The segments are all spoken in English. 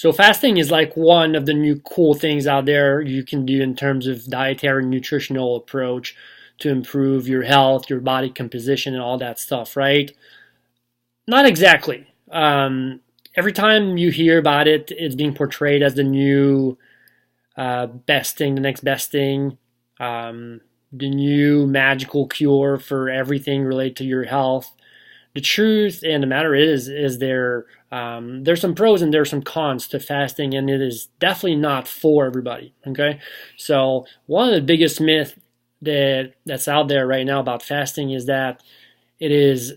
So fasting is like one of the new cool things out there you can do in terms of dietary and nutritional approach to improve your health, your body composition, and all that stuff, right? Not exactly. Every time you hear about it, it's being portrayed as the new best thing, the next best thing, the new magical cure for everything related to your health. The truth and the matter is there's some pros and there's some cons to fasting, and it is definitely not for everybody. Okay, so one of the biggest myths that's out there right now about fasting is that it is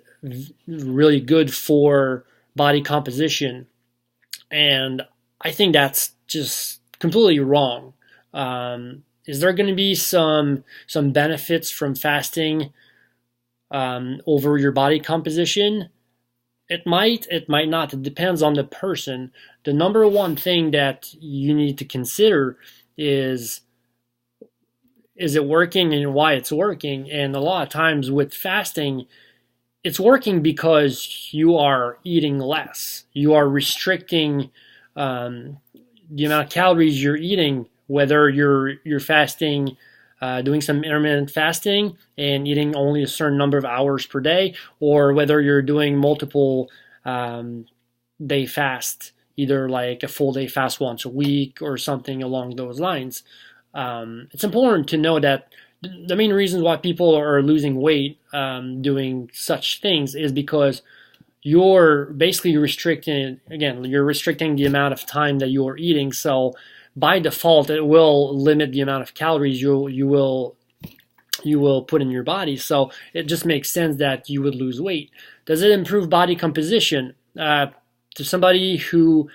really good for body composition, and I think that's just completely wrong. Is there going to be some benefits from fasting over your body composition? It might not. It depends on the person. The number one thing that you need to consider is it working and why it's working. And a lot of times with fasting, it's working because you are eating less. You are restricting the amount of calories you're eating, whether you're fasting, doing some intermittent fasting and eating only a certain number of hours per day, or whether you're doing multiple day fast, either like a full day fast once a week or something along those lines. It's important to know that the main reasons why people are losing weight doing such things is because you're basically restricting, again, you're restricting the amount of time that you're eating. So by default, it will limit the amount of calories you will put in your body. So it just makes sense that you would lose weight. Does it improve body composition? To somebody who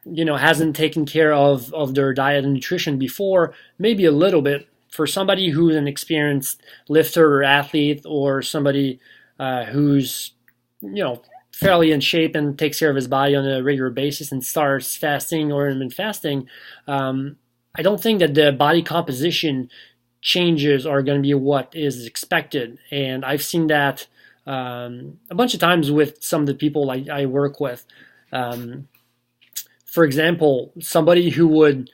hasn't taken care of their diet and nutrition before, maybe a little bit. For somebody who's an experienced lifter or athlete, or somebody who's fairly in shape and takes care of his body on a regular basis and starts fasting or intermittent fasting, I don't think that the body composition changes are going to be what is expected. And I've seen that a bunch of times with some of the people I work with. For example, somebody who would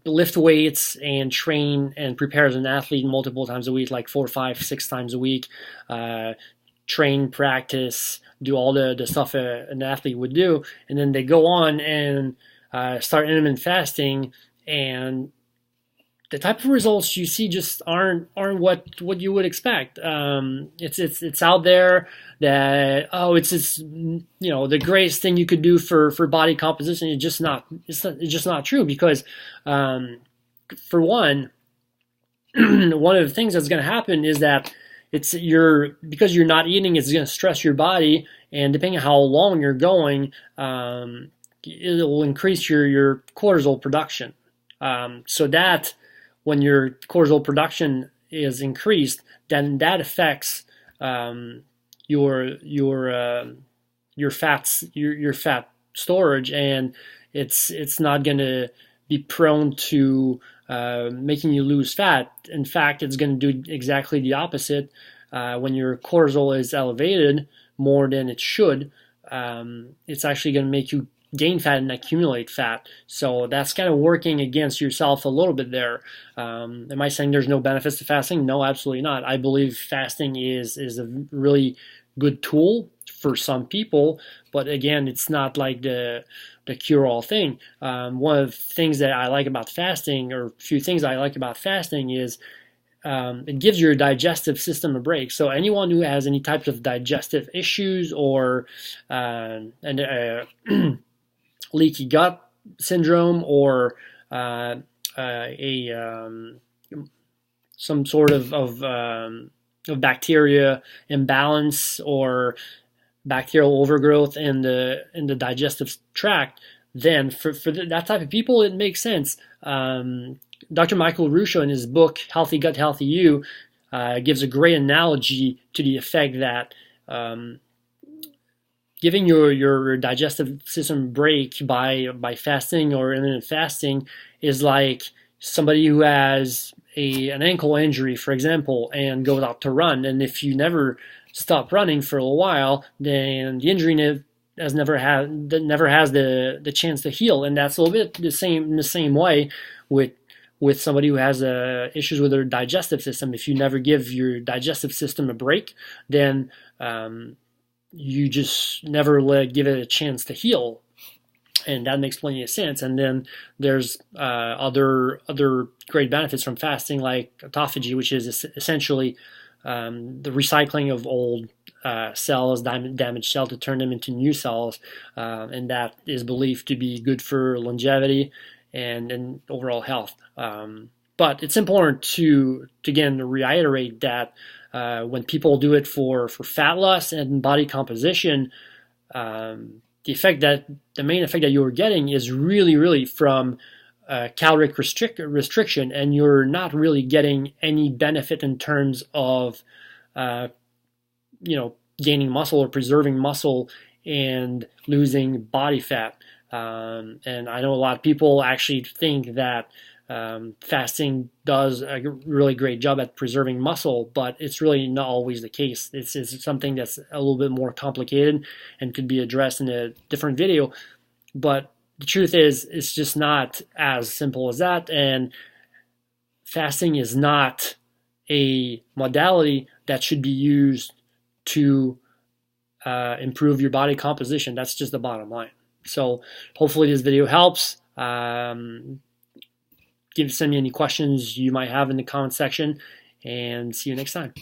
lift weights and train and prepare as an athlete multiple times a week, like 4, 5, 6 times a week, train, practice, do all the stuff an athlete would do, and then they go on and start intermittent fasting, and the type of results you see just aren't what you would expect. It's out there that it's the greatest thing you could do for body composition. It's just not true, because for one one of the things that's going to happen is that because you're not eating, it's going to stress your body, and depending on how long you're going, it will increase your cortisol production. So that when your cortisol production is increased, then that affects your fat storage, and it's not going to be prone to making you lose fat. In fact, it's going to do exactly the opposite. When your cortisol is elevated more than it should, it's actually going to make you gain fat and accumulate fat. So that's kind of working against yourself a little bit there. Am I saying there's no benefits to fasting? No, absolutely not. I believe fasting is a really good tool for some people, but again, it's not like the cure-all thing. One of the things that I like about fasting, or a few things I like about fasting, is it gives your digestive system a break. So anyone who has any types of digestive issues, or leaky gut syndrome, or some sort of bacteria imbalance or bacterial overgrowth in the digestive tract, then for that type of people, it makes sense. Dr. Michael Ruscio, in his book Healthy Gut, Healthy You, gives a great analogy to the effect that giving your digestive system break by fasting or intermittent fasting is like somebody who has an ankle injury, for example, and goes out to run. And if you never stop running for a while, then the injury never has the chance to heal, and that's a little bit the same way with somebody who has issues with their digestive system. If you never give your digestive system a break, then you just never give it a chance to heal, and that makes plenty of sense. And then there's other great benefits from fasting, like autophagy, which is essentially the recycling of old cells, damaged cells, to turn them into new cells, and that is believed to be good for longevity and overall health. But it's important to again reiterate that when people do it for fat loss and body composition, the main effect that you're getting is really from caloric restriction, and you're not really getting any benefit in terms of gaining muscle or preserving muscle and losing body fat. And I know a lot of people actually think that fasting does a really great job at preserving muscle, but it's really not always the case. It's something that's a little bit more complicated and could be addressed in a different video. But the truth is, it's just not as simple as that. And fasting is not a modality that should be used to improve your body composition. That's just the bottom line. So hopefully this video helps. Send me any questions you might have in the comment section, and see you next time.